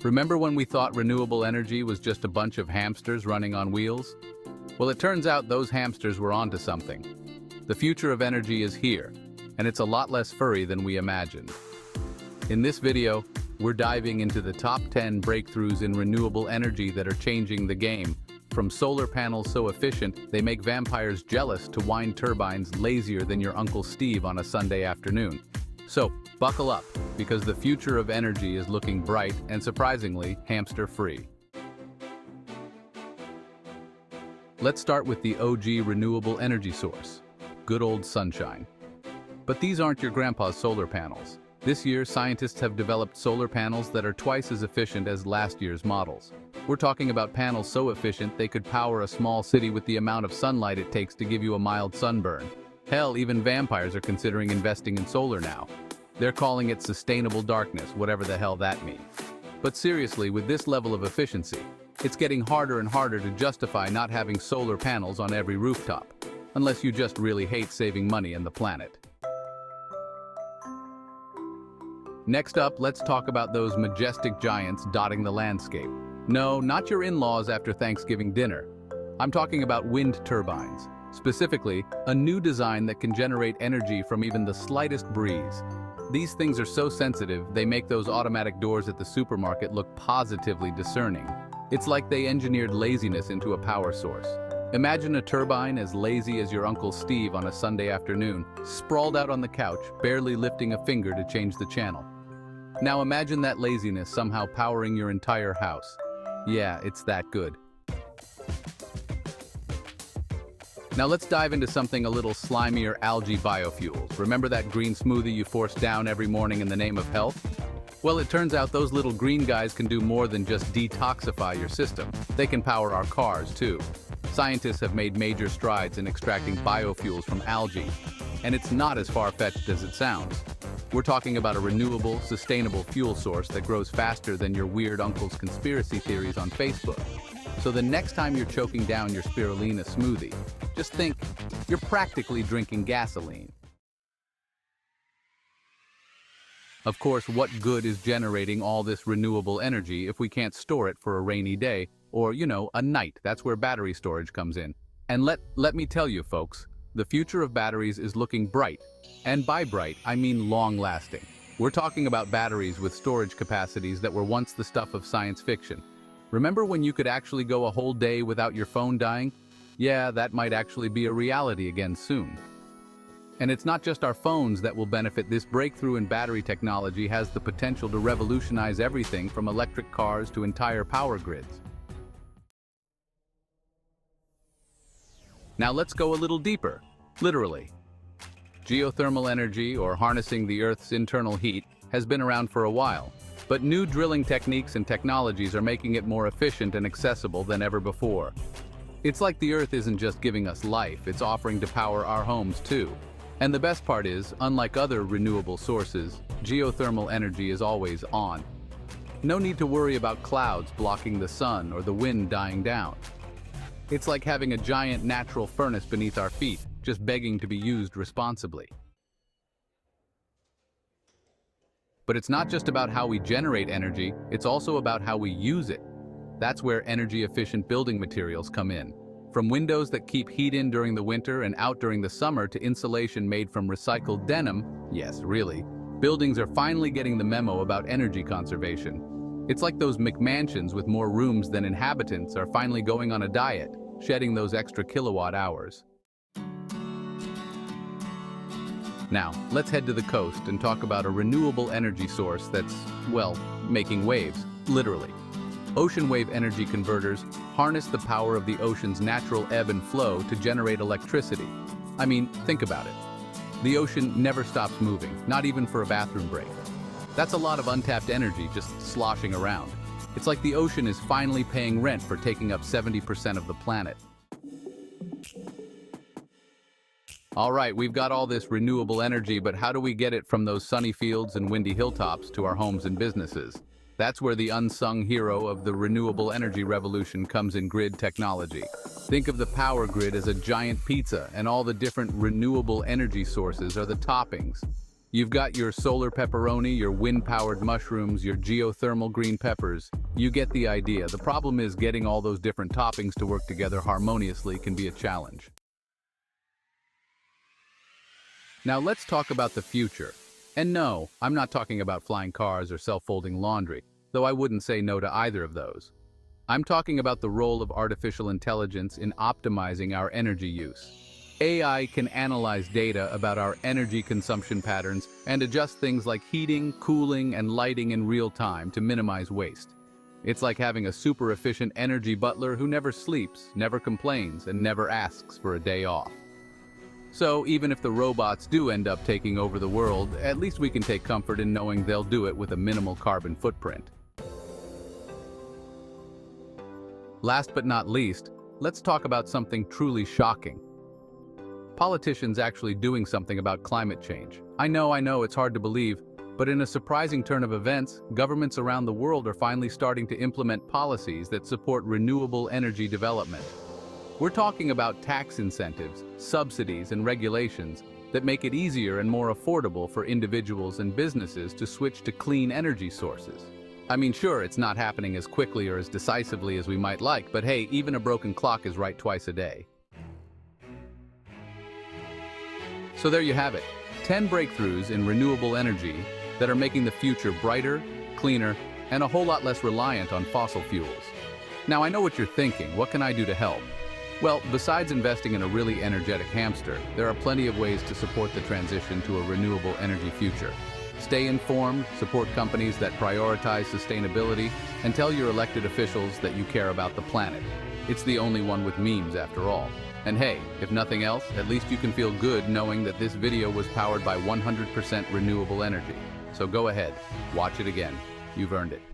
Remember when we thought renewable energy was just a bunch of hamsters running on wheels? Well, it turns out those hamsters were onto something. The future of energy is here, and it's a lot less furry than we imagined. In this video, we're diving into the top 10 breakthroughs in renewable energy that are changing the game, from solar panels so efficient they make vampires jealous to wind turbines lazier than your Uncle Steve on a Sunday afternoon. So, buckle up, because the future of energy is looking bright and surprisingly hamster-free. Let's start with the OG renewable energy source, good old sunshine. But these aren't your grandpa's solar panels. This year, scientists have developed solar panels that are twice as efficient as last year's models. We're talking about panels so efficient they could power a small city with the amount of sunlight it takes to give you a mild sunburn. Hell, even vampires are considering investing in solar now. They're calling it sustainable darkness, whatever the hell that means. But seriously, with this level of efficiency, it's getting harder and harder to justify not having solar panels on every rooftop, unless you just really hate saving money and the planet. Next up, let's talk about those majestic giants dotting the landscape. No, not your in-laws after Thanksgiving dinner. I'm talking about wind turbines. Specifically, a new design that can generate energy from even the slightest breeze. These things are so sensitive, they make those automatic doors at the supermarket look positively discerning. It's like they engineered laziness into a power source. Imagine a turbine as lazy as your Uncle Steve on a Sunday afternoon, sprawled out on the couch, barely lifting a finger to change the channel. Now imagine that laziness somehow powering your entire house. Yeah, it's that good. Now let's dive into something a little slimier: algae biofuels. Remember that green smoothie you force down every morning in the name of health? Well, it turns out those little green guys can do more than just detoxify your system. They can power our cars too. Scientists have made major strides in extracting biofuels from algae, and it's not as far-fetched as it sounds. We're talking about a renewable, sustainable fuel source that grows faster than your weird uncle's conspiracy theories on Facebook. So the next time you're choking down your spirulina smoothie, just think, you're practically drinking gasoline. Of course, what good is generating all this renewable energy if we can't store it for a rainy day or, a night? That's where battery storage comes in. And let me tell you, folks, the future of batteries is looking bright. And by bright, I mean long-lasting. We're talking about batteries with storage capacities that were once the stuff of science fiction. Remember when you could actually go a whole day without your phone dying? Yeah, that might actually be a reality again soon. And it's not just our phones that will benefit. This breakthrough in battery technology has the potential to revolutionize everything from electric cars to entire power grids. Now let's go a little deeper, literally. Geothermal energy, or harnessing the Earth's internal heat, has been around for a while, but new drilling techniques and technologies are making it more efficient and accessible than ever before. It's like the Earth isn't just giving us life, it's offering to power our homes too. And the best part is, unlike other renewable sources, geothermal energy is always on. No need to worry about clouds blocking the sun or the wind dying down. It's like having a giant natural furnace beneath our feet, just begging to be used responsibly. But it's not just about how we generate energy, it's also about how we use it. That's where energy-efficient building materials come in. From windows that keep heat in during the winter and out during the summer to insulation made from recycled denim, yes, really, buildings are finally getting the memo about energy conservation. It's like those McMansions with more rooms than inhabitants are finally going on a diet, shedding those extra kilowatt hours. Now, let's head to the coast and talk about a renewable energy source that's, well, making waves, literally. Ocean wave energy converters harness the power of the ocean's natural ebb and flow to generate electricity. I mean, think about it. The ocean never stops moving, not even for a bathroom break. That's a lot of untapped energy just sloshing around. It's like the ocean is finally paying rent for taking up 70% of the planet. All right, we've got all this renewable energy, but how do we get it from those sunny fields and windy hilltops to our homes and businesses? That's where the unsung hero of the renewable energy revolution comes in: grid technology. Think of the power grid as a giant pizza, and all the different renewable energy sources are the toppings. You've got your solar pepperoni, your wind-powered mushrooms, your geothermal green peppers. You get the idea. The problem is getting all those different toppings to work together harmoniously can be a challenge. Now let's talk about the future. And no, I'm not talking about flying cars or self-folding laundry, though I wouldn't say no to either of those. I'm talking about the role of artificial intelligence in optimizing our energy use. AI can analyze data about our energy consumption patterns and adjust things like heating, cooling, and lighting in real time to minimize waste. It's like having a super efficient energy butler who never sleeps, never complains, and never asks for a day off. So even if the robots do end up taking over the world, at least we can take comfort in knowing they'll do it with a minimal carbon footprint. Last but not least, let's talk about something truly shocking. Politicians actually doing something about climate change. I know, it's hard to believe, but in a surprising turn of events, governments around the world are finally starting to implement policies that support renewable energy development. We're talking about tax incentives, subsidies, and regulations that make it easier and more affordable for individuals and businesses to switch to clean energy sources. I mean, sure, it's not happening as quickly or as decisively as we might like, but hey, even a broken clock is right twice a day. So there you have it, 10 breakthroughs in renewable energy that are making the future brighter, cleaner, and a whole lot less reliant on fossil fuels. Now I know what you're thinking, what can I do to help? Well, besides investing in a really energetic hamster, there are plenty of ways to support the transition to a renewable energy future. Stay informed, support companies that prioritize sustainability, and tell your elected officials that you care about the planet. It's the only one with memes after all. And hey, if nothing else, at least you can feel good knowing that this video was powered by 100% renewable energy. So go ahead, watch it again. You've earned it.